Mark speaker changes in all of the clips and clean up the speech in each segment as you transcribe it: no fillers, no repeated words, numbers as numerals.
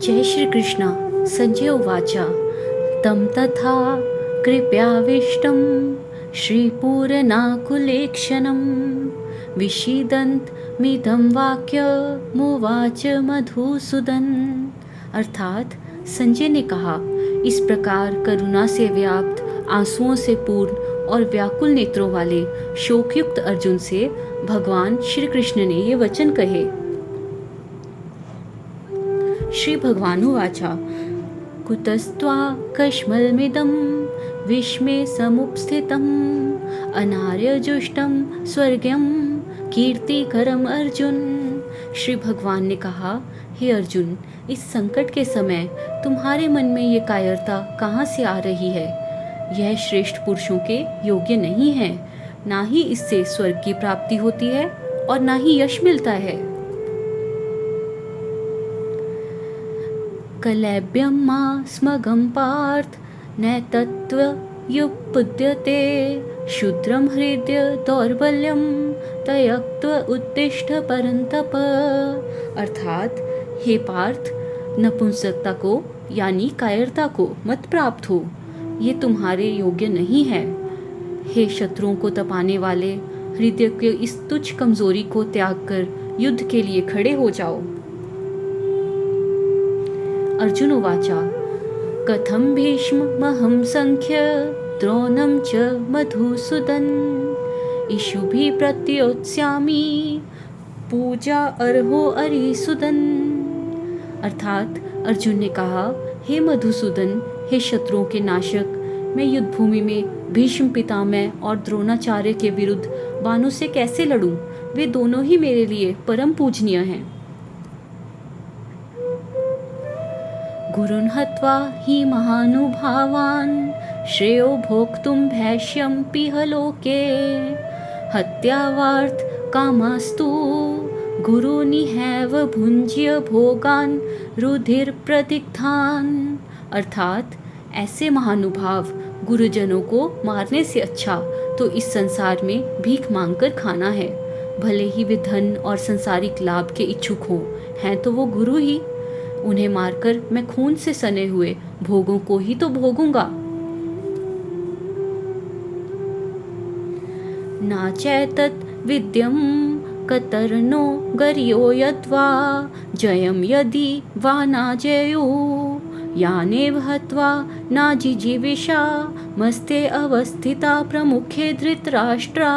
Speaker 1: जय श्री कृष्ण। संजय उवाच तं तथा कृप्याविष्टं श्रीपूरनाकुलेक्षणं विषीदन्तमिदं वाक्यमुवाच मधुसूदन। अर्थात संजय ने कहा, इस प्रकार करुणा से व्याप्त, आंसुओं से पूर्ण और व्याकुल नेत्रों वाले शोकयुक्त अर्जुन से भगवान श्री कृष्ण ने ये वचन कहे। श्री भगवानुवाचा कुतस्त्वा कश्मलमिदं विश्मे समुपस्थितम् अनार्यजुष्टं स्वर्गं कीर्तिकरम अर्जुन। श्री भगवान ने कहा, हे अर्जुन, इस संकट के समय तुम्हारे मन में ये कायरता कहाँ से आ रही है? यह श्रेष्ठ पुरुषों के योग्य नहीं है। ना ही इससे स्वर्ग की प्राप्ति होती है और ना ही यश मिलता है। कलैब्यं मा स्मगं पार्थ नैतत्त्वयुपपद्यते शूद्रं हृदय दौर्बल्यं त्यक्त्वा उत्तिष्ठ परन्तप। अर्थात हे पार्थ, नपुंसकता को यानी कायरता को मत प्राप्त हो, ये तुम्हारे योग्य नहीं है। हे शत्रुओं को तपाने वाले, हृदय के इस तुच्छ कमजोरी को त्याग कर युद्ध के लिए खड़े हो जाओ। अर्जुन उवाचा कथं भीष्ममहं संख्य द्रोणं च मधुसूदन इषुभिः प्रत्योत्स्यामि पूजा अर्हो अरिसूदन। अर्थात अर्जुन ने कहा, हे मधुसूदन, हे शत्रुओं के नाशक, मैं युद्ध भूमि में भीष्म पितामह और द्रोणाचार्य के विरुद्ध बाणों से कैसे लड़ूं? वे दोनों ही मेरे लिए परम पूजनीय हैं। गुरुन् हत्वा हि महानुभावान् श्रेयो भोक्तुं भैष्यम्पिह लोके हत्यावार्थ कामास्तु गुरुनिहैव भुञ्ज्य भोगान् रुधिरप्रदिग्धान्। अर्थात ऐसे महानुभाव गुरुजनों को मारने से अच्छा तो इस संसार में भीख मांगकर खाना है। भले ही वे धन और संसारिक लाभ के इच्छुक हों, हैं तो वो गुरु ही। उन्हें मारकर मैं खून से सने हुए भोगों को ही तो भोगूंगा। नाचैतत् विद्यं कतर्नो गर्यो यद्वा जयं यदि वा न जयो यानेव हत्वा नाजिजीविषा मस्ते अवस्थिता प्रमुखे धृतराष्ट्रा।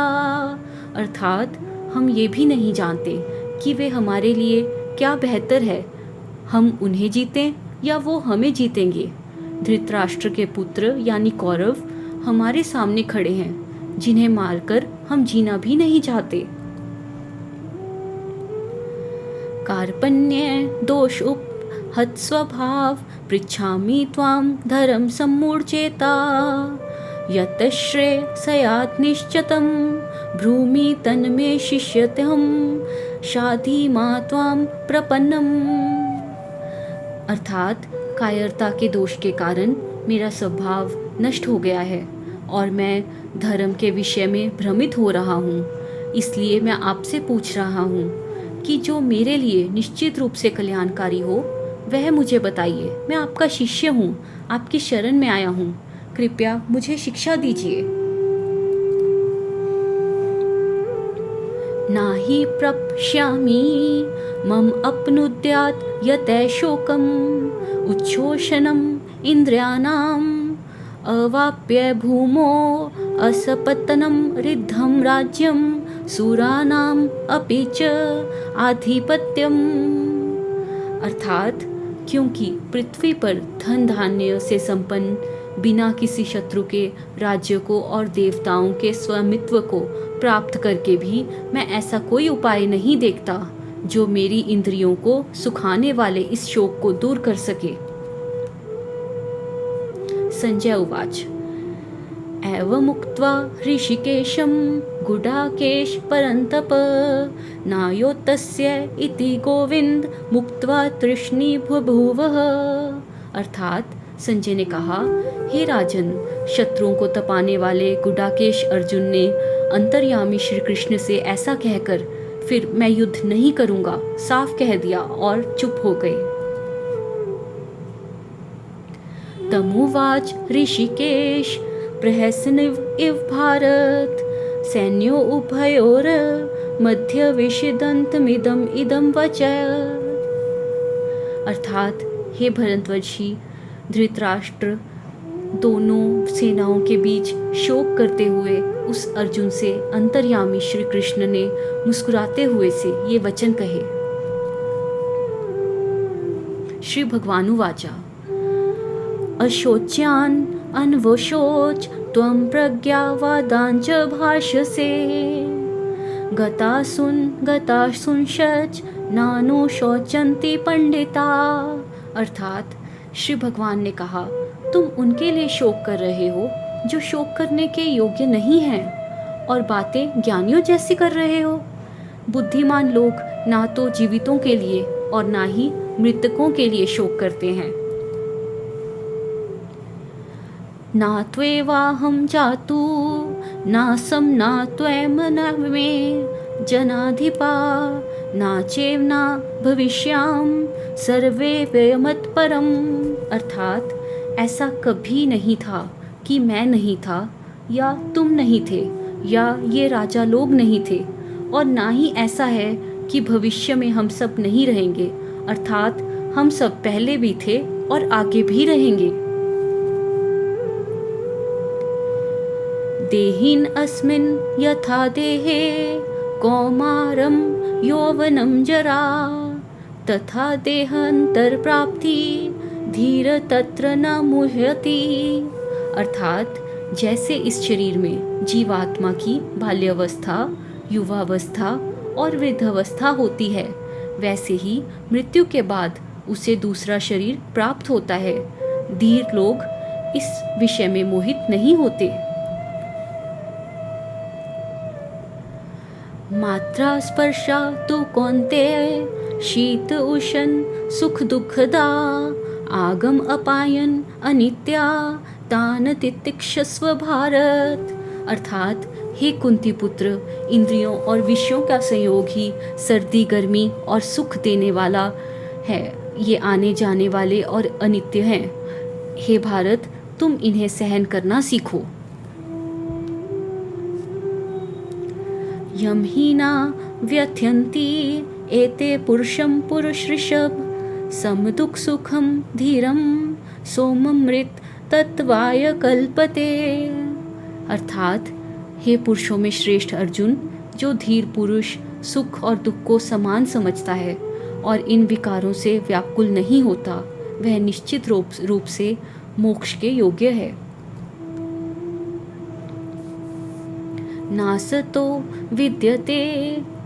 Speaker 1: अर्थात हम ये भी नहीं जानते कि वे हमारे लिए क्या बेहतर है, हम उन्हें जीतें या वो हमें जीतेंगे। धृतराष्ट्र के पुत्र यानी कौरव हमारे सामने खड़े हैं, जिन्हें मारकर हम जीना भी नहीं चाहते। कार्पण्य दोष उपहत स्वभाव पृच्छामि त्वां धर्म सम्मूढ़चेता यतश्रेयसयात् निश्चितं ब्रूमि तन्मे शिष्यत्यहं शाधि मा त्वां प्रपन्नम्। अर्थात कायरता के दोष के कारण मेरा स्वभाव नष्ट हो गया है और मैं धर्म के विषय में भ्रमित हो रहा हूँ। इसलिए मैं आपसे पूछ रहा हूँ कि जो मेरे लिए निश्चित रूप से कल्याणकारी हो वह मुझे बताइए। मैं आपका शिष्य हूँ, आपकी शरण में आया हूँ, कृपया मुझे शिक्षा दीजिए। नाहि प्रप्ष्यामि मम अपनुद्यात् यतै शोकम् उच्छोषणम् इन्द्रियाणाम् अवाप्य भूमो असपतनं रिद्धं राज्यं सुराणाम् अपि च आधिपत्यम्। अर्थात क्योंकि पृथ्वी पर धन धान्य से संपन्न बिना किसी शत्रु के राज्य को और देवताओं के स्वामित्व को प्राप्त करके भी मैं ऐसा कोई उपाय नहीं देखता जो मेरी इंद्रियों को सुखाने वाले इस शोक को दूर कर सके। संजय उवाच एवमुक्त्वा ऋषिकेशं गुडाकेश परन्तप नायोतस्य इति गोविंद मुक्त्वा तृष्णी बभूवः। अर्थात संजय ने कहा, हे राजन, शत्रुओं को तपाने वाले गुडाकेश अर्जुन ने अंतर्यामी श्री कृष्ण से ऐसा कहकर फिर मैं युद्ध नहीं करूंगा साफ कह दिया और चुप हो गए। तमुवाच ऋषिकेश प्रहसनिव इव भारत सैन्यो उभयोर मध्य विषिदंतमिदम इदम वच। अर्थात हे भरतवंशी धृतराष्ट्र दोनों सेनाओं के बीच शोक करते हुए उस अर्जुन से अंतर्यामी श्री कृष्ण ने मुस्कुराते हुए से ये वचन कहे। श्री भगवानुवाचा अशोच्यान अनवशोच त्वं प्रज्ञावादांच भाषसे गतासुंशच नानो शोचन्ति पंडिता। अर्थात श्री भगवान ने कहा तुम उनके लिए शोक कर रहे हो जो शोक करने के योग्य नहीं हैं और बातें ज्ञानियों जैसी कर रहे हो। बुद्धिमान लोग ना तो जीवितों के लिए और ना ही मृतकों के लिए शोक करते हैं। ना त्वेवाहं जातु नासं ना त्वं न मे जनाधिपा ना चैव न भविष्याम सर्वे व्यमत्परम। अर्थात ऐसा कभी नहीं था कि मैं नहीं था या तुम नहीं थे या ये राजा लोग नहीं थे और ना ही ऐसा है कि भविष्य में हम सब नहीं रहेंगे। अर्थात हम सब पहले भी थे और आगे भी रहेंगे। देहिन अस्मिन् यथा देहे कौमारं यौवनं जरा तथा देहांतर प्राप्ति धीर तत्र न मुह्यति। अर्थात जैसे इस शरीर में जीवात्मा की बाल्यावस्था, युवावस्था और वृद्धावस्था होती है, वैसे ही मृत्यु के बाद उसे दूसरा शरीर प्राप्त होता है। धीर लोग इस विषय में मोहित नहीं होते। मात्रा स्पर्शा तो कौन्तेय शीत उष्ण सुख दुखदा आगम अपायन अनित्या तान तितिक्षस्व भारत। अर्थात हे कुंती पुत्र इंद्रियों और विषयों का संयोग ही सर्दी गर्मी और सुख देने वाला है। ये आने जाने वाले और अनित्य हैं। हे भारत तुम इन्हें सहन करना सीखो। यम ही ना व्यथयन्ति एते पुरुषम पुरुष ऋषभ सम दुख सुखम धीरम सोममृत तत्वाय कल्पते। अर्थात हे पुरुषों में श्रेष्ठ अर्जुन, जो धीर पुरुष सुख और दुख को समान समझता है और इन विकारों से व्याकुल नहीं होता, वह निश्चित रूप से मोक्ष के योग्य है। नासतो विद्यते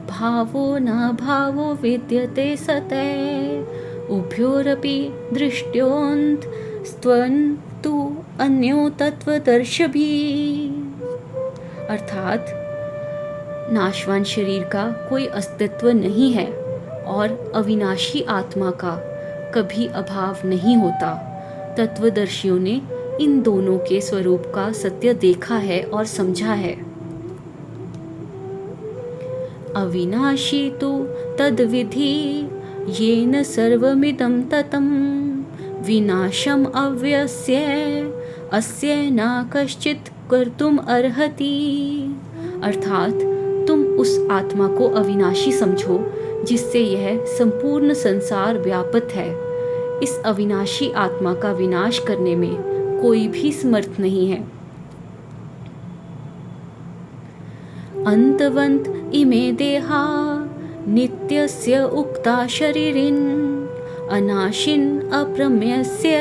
Speaker 1: भावो न भावो विद्यते सतै उभयोरपि दृष्ट्योऽन्त स्त्वं तु अन्यो तत्वदर्शिभिः। अर्थात नाशवान शरीर का कोई अस्तित्व नहीं है और अविनाशी आत्मा का कभी अभाव नहीं होता। तत्वदर्शियों ने इन दोनों के स्वरूप का सत्य देखा है और समझा है। अविनाशी तु तद्विधि येन सर्वमिदं ततं विनाशम अव्यस्य अस्य न कश्चित् कर्तुम अर्हति। अर्थात तुम उस आत्मा को अविनाशी समझो जिससे यह संपूर्ण संसार व्याप्त है। इस अविनाशी आत्मा का विनाश करने में कोई भी समर्थ नहीं है। अंतवंत इमे देहा नित्यस्य उक्ता शरीरिन अनाशिन अप्रमेयस्य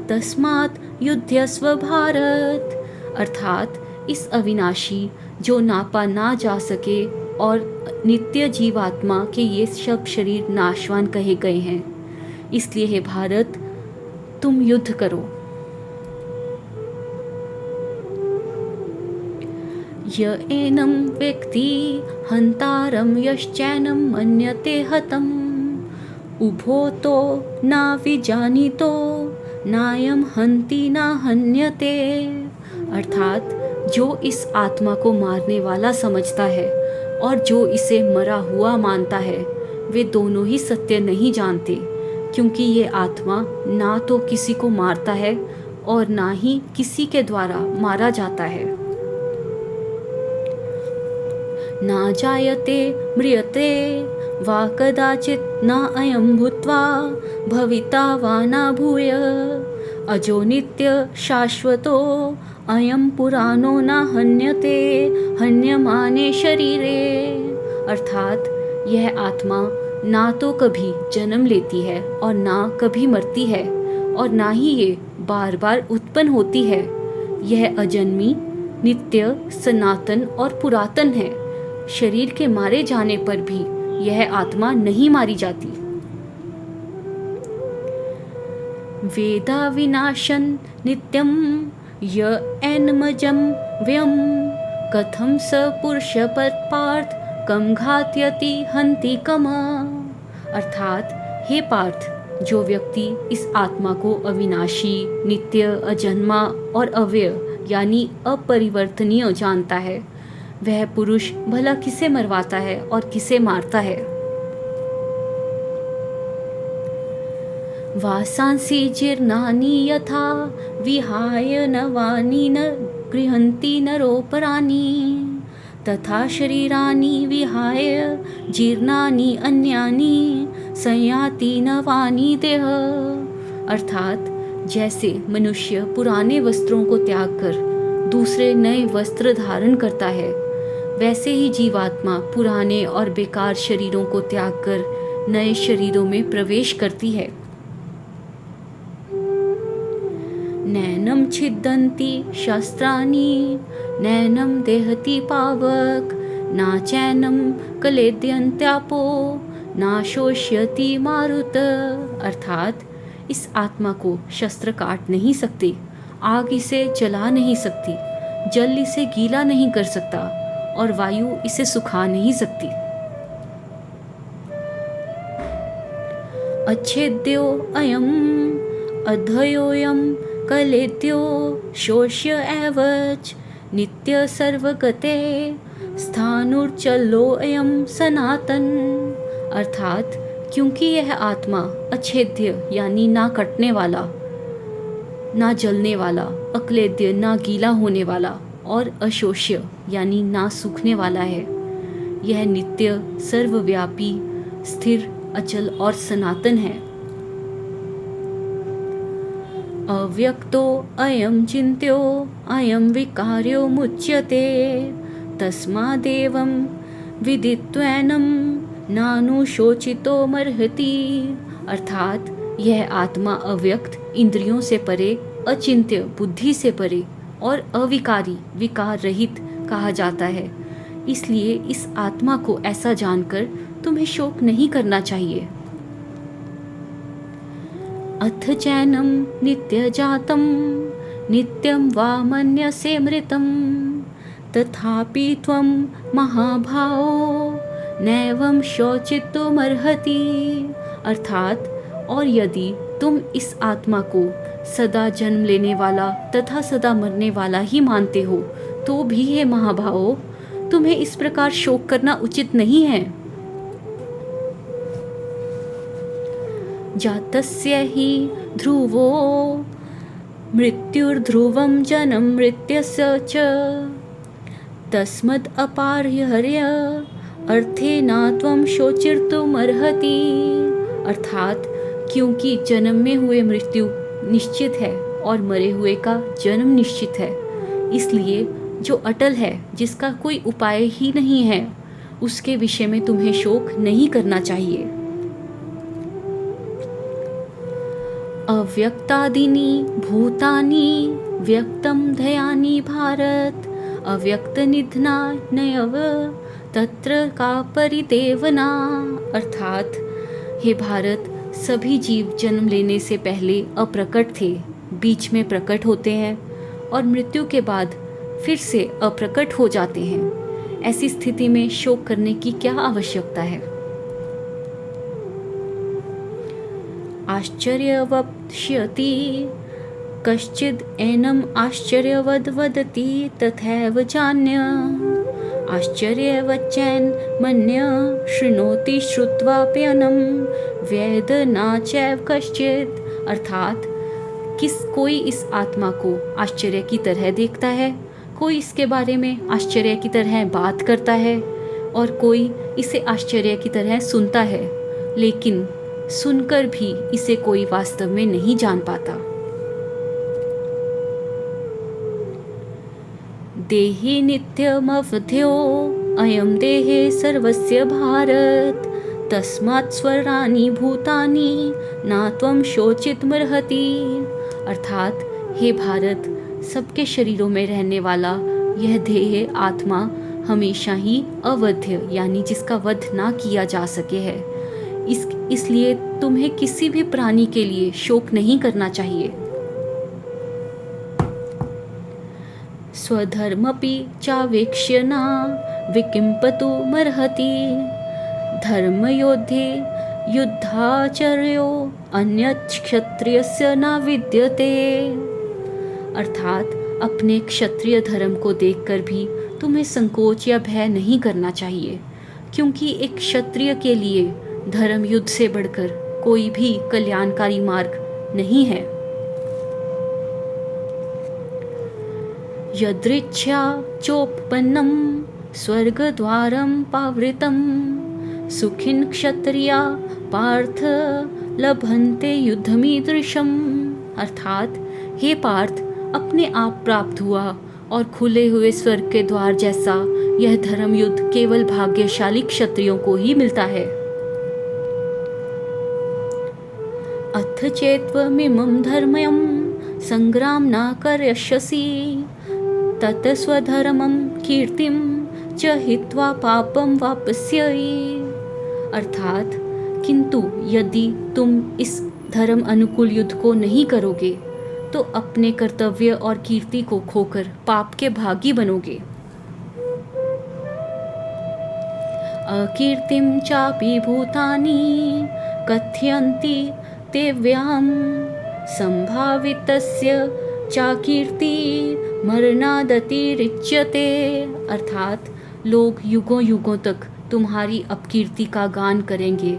Speaker 1: तस्मात् युध्यस्व भारत। अर्थात इस अविनाशी जो नापा ना जा सके और नित्य जीवात्मा के ये सब शरीर नाशवान कहे गए हैं, इसलिए हे भारत तुम युद्ध करो। य एनं व्यक्ति हंतारं यश्चैनं मन्यते हतम् उभो तो न विजानीतो नायं हन्ति न हन्यते। अर्थात जो इस आत्मा को मारने वाला समझता है और जो इसे मरा हुआ मानता है, वे दोनों ही सत्य नहीं जानते, क्योंकि ये आत्मा ना तो किसी को मारता है और ना ही किसी के द्वारा मारा जाता है। ना जायते म्रियते वा कदाचित न अयं भूत्वा भविता वा न भूय अजो नित्य शाश्वतो अयं पुराणो न हन्यते हन्यमाने शरीरे। अर्थात यह आत्मा ना तो कभी जन्म लेती है और ना कभी मरती है और ना ही ये बार बार उत्पन्न होती है। यह अजन्मी, नित्य, सनातन और पुरातन है। शरीर के मारे जाने पर भी यह आत्मा नहीं मारी जाती। वेदा विनाशन नित्यम य एनमजम व्यम कथम स पुरुष पार्थ कम घात्यति हंति कम। अर्थात हे पार्थ, जो व्यक्ति इस आत्मा को अविनाशी, नित्य, अजन्मा और अव्यय यानी अपरिवर्तनीय जानता है, वह पुरुष भला किसे मरवाता है और किसे मारता है। वासांसि जीर्णानि यथा विहाय नवानि न गृह्णन्ति नरोपराणि तथा शरीराणि विहाय जीर्णानि अन्यानि संयाति नवानि देह। अर्थात जैसे मनुष्य पुराने वस्त्रों को त्याग कर दूसरे नए वस्त्र धारण करता है, वैसे ही जीवात्मा पुराने और बेकार शरीरों को त्याग कर नए शरीरों में प्रवेश करती है। नैनम छिद्दन्ति शस्त्राणि नैनम देहति पावक ना चैनम कलेद्यन्त्यापो ना शोष्यति मारुत। अर्थात इस आत्मा को शस्त्र काट नहीं सकते, आग इसे जला नहीं सकती, जल इसे गीला नहीं कर सकता और वायु इसे सुखा नहीं सकती। अच्छेद्यो अयम अध्ययोयम कलेद्यो शोष्य एवच नित्य सर्वगते स्थानुर्चलो अयम सनातन। अर्थात क्योंकि यह आत्मा अच्छेद्य यानी ना कटने वाला, ना जलने वाला, अक्लेद्य ना गीला होने वाला और अशोष्य यानी ना सूखने वाला है, यह नित्य, सर्वव्यापी, स्थिर, अचल और सनातन है। अव्यक्तो अयम चिन्त्यो अयम विकार्यो मुच्यते तस्मादेवं विदित्वैनं नानुशोचितो मर्हति। अर्थात यह आत्मा अव्यक्त, इंद्रियों से परे, अचिंत्य, बुद्धि से परे और अविकारी, विकार रहित कहा जाता है। इसलिए इस आत्मा को ऐसा जानकर तुम्हें शोक नहीं करना चाहिए। अथ चैनम नित्य जातम नित्यम वा मन्यसे मृतम तथापि त्वं महाभावो नैवं शोचितुमर्हति। अर्थात और यदि तुम इस आत्मा को सदा जन्म लेने वाला तथा सदा मरने वाला ही मानते हो, तो भी हे महाभावो, तुम्हें इस प्रकार शोक करना उचित नहीं है। जातस्य हि ध्रुवो मृत्युर्ध्रुवं जन्म मृत्यस्य च तस्मद् अपार्यहर्य अर्थेना त्वं शोचिर्तुमर्हति। अर्थात क्योंकि जन्म में हुए मृत्यु निश्चित है और मरे हुए का जन्म निश्चित है, इसलिए जो अटल है, जिसका कोई उपाय ही नहीं है, उसके विषय में तुम्हें शोक नहीं करना चाहिए। अव्यक्तादीनि भूतानि व्यक्तं धयानि भारत अव्यक्त निधना नयव तत्र का परिदेवना। अर्थात हे भारत, सभी जीव जन्म लेने से पहले अप्रकट थे, बीच में प्रकट होते हैं और मृत्यु के बाद फिर से अप्रकट हो जाते हैं। ऐसी स्थिति में शोक करने की क्या आवश्यकता है। आश्चर्यवक्ष्यति कश्चिद् एनम् आश्चर्यवद् वदति तथैव चान्य आश्चर्यवच्चैन् मन्य शृणोति श्रुत्वाप्यनं वेद न चैव कश्चित्। अर्थात कोई इस आत्मा को आश्चर्य की तरह देखता है, कोई इसके बारे में आश्चर्य की तरह बात करता है और कोई इसे आश्चर्य की तरह सुनता है, लेकिन सुनकर भी इसे कोई वास्तव में नहीं जान पाता। देहि नित्यमवध्यो अयम देहे सर्वस्य भारत तस्मात् स्वर्णानि भूतानि ना त्वं शोचितुमर्हति। अर्थात हे भारत, सबके शरीरों में रहने वाला यह देह आत्मा हमेशा ही अवध्य यानी जिसका वध ना किया जा सके है। इसलिए तुम्हें किसी भी प्राणी के लिए शोक नहीं करना चाहिए। स्वधर्मपि चावेक्ष्य न विकिंपतुमर्हति धर्मयोद्धे युद्धाचर्यो अन्यत् क्षत्रियस्य न विद्यते। अर्थात अपने क्षत्रिय धर्म को देखकर भी तुम्हें संकोच या भय नहीं करना चाहिए, क्योंकि एक क्षत्रिय के लिए धर्म युद्ध से बढ़कर कोई भी कल्याणकारी मार्ग नहीं है। यदृच्छा चोपपन्नं स्वर्गद्वारं पावृतं सुखिन क्षत्रिया पार्थ लभन्ते युद्धमीदृशम्। अर्थात हे पार्थ, अपने आप प्राप्त हुआ और खुले हुए स्वर्ग के द्वार जैसा यह धर्म युद्ध केवल भाग्यशाली क्षत्रियों को ही मिलता है। अथ चेत्त्वमिमं धर्म्यं संग्राम न करिष्यसि तत स्वधर्मं कीर्तिं च हित्वा पापं वाप्स्यसि। अर्थात किंतु यदि तुम इस धर्म अनुकूल युद्ध को नहीं करोगे तो अपने कर्तव्य और कीर्ति को खोकर पाप के भागी बनोगे। अकीर्तिं चापि भूतानि कथयन्ति तेव्याम संभावितस्य चाकीर्ति मरणादतिरिच्यते। अर्थात लोग युगों युगों तक तुम्हारी अपकीर्ति का गान करेंगे,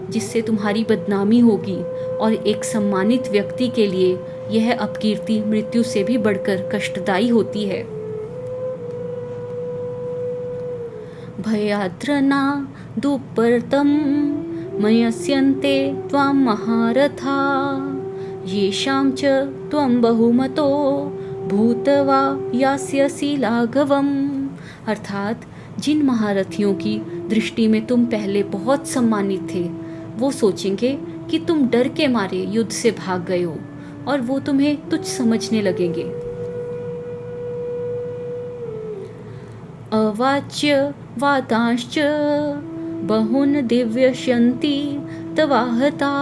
Speaker 1: जिससे तुम्हारी बदनामी होगी, और एक सम्मानित व्यक्ति के लिए यह अपकीर्ति मृत्यु से भी बढ़कर कष्टदायी होती है। भयाद्रना दुपर्तम मयस्यन्ते त्वां महारथा येषां च त्वं बहुमतो भूत्वा यास्यसि लाघवम्। अर्थात जिन महारथियों की दृष्टि में तुम पहले बहुत सम्मानित थे, वो सोचेंगे कि तुम डर के मारे युद्ध से भाग गए हो और वो तुम्हें तुच्छ समझने लगेंगे। अवाच्य वातांश्च बहुन दिव्यशन्ति तवाहता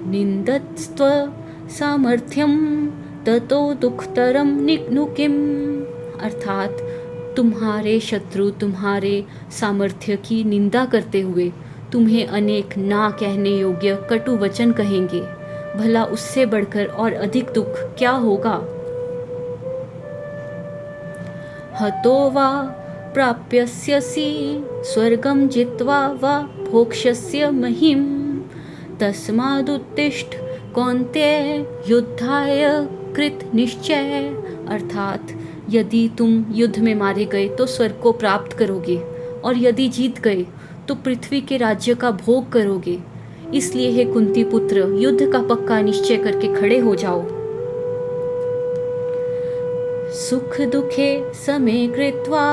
Speaker 1: निन्दत्स्त्व सामर्थ्यम ततो दुःखतरम निग्नुकिम। अर्थात तुम्हारे शत्रु तुम्हारे सामर्थ्य की निंदा करते हुए तुम्हें अनेक ना कहने योग्य कटु वचन कहेंगे, भला उससे बढ़कर और अधिक दुख क्या होगा। हतो वा प्राप्यस्यसि स्वर्गं जित्वा वा भोक्ष्यस्य महिम तस्मादुत्तिष्ठ कौन्तेय युद्धाय कृत निश्चय। अर्थात यदि तुम युद्ध में मारे गए तो स्वर्ग को प्राप्त करोगे, और यदि जीत गए तो पृथ्वी के राज्य का भोग करोगे। इसलिए हे कुंती पुत्र, युद्ध का पक्का निश्चय करके खड़े हो जाओ। सुख दुखे समे कृत्वा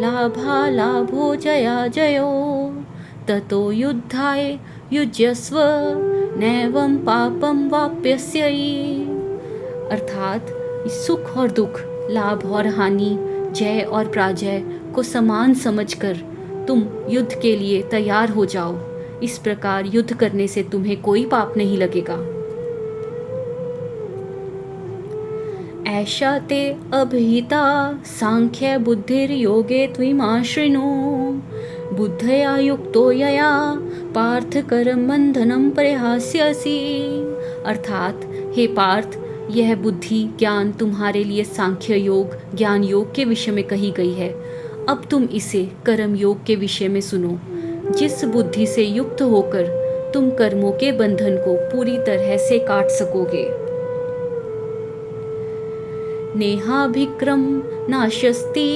Speaker 1: लाभा लाभो जया जयो ततो युद्धाय युज्यस्व नैवं पापम वाप्यस्यसि। अर्थात सुख और दुख, लाभ और हानि, जय और पराजय को समान समझकर तुम युद्ध के लिए तैयार हो जाओ। इस प्रकार युद्ध करने से तुम्हें कोई पाप नहीं लगेगा। ऐशा ते अभिहिता सांख्य बुद्धिर्योगे त्विमाश्रिनो बुद्धया युक्तो यया पार्थ कर्म बंधनम परिहास्यसि। अर्थात हे पार्थ, यह बुद्धि ज्ञान तुम्हारे लिए सांख्य योग ज्ञान योग के विषय में कही गई है। अब तुम इसे कर्म योग के विषय में सुनो। जिस बुद्धि से युक्त होकर तुम कर्मों के बंधन को पूरी तरह से काट सकोगे। नेहाभिक्रम नाशस्ति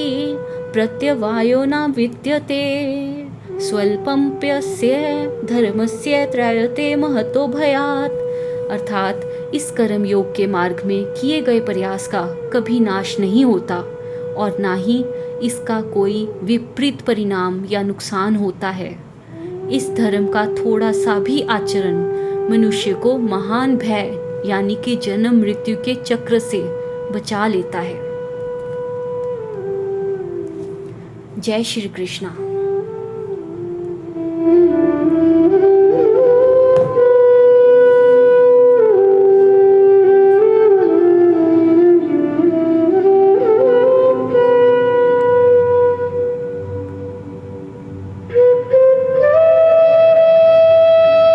Speaker 1: प्रत्यवायो न विद्यते स्वल्पम्प्यस्य धर्मस्य त्रायते महतो भयात्। अर्थात इस कर्म योग के मार्ग में किए गए प्रयास का कभी नाश नहीं होता और ना ही इसका कोई विपरीत परिणाम या नुकसान होता है। इस धर्म का थोड़ा सा भी आचरण मनुष्य को महान भय यानी कि जन्म मृत्यु के चक्र से बचा लेता है। जय श्री कृष्णा।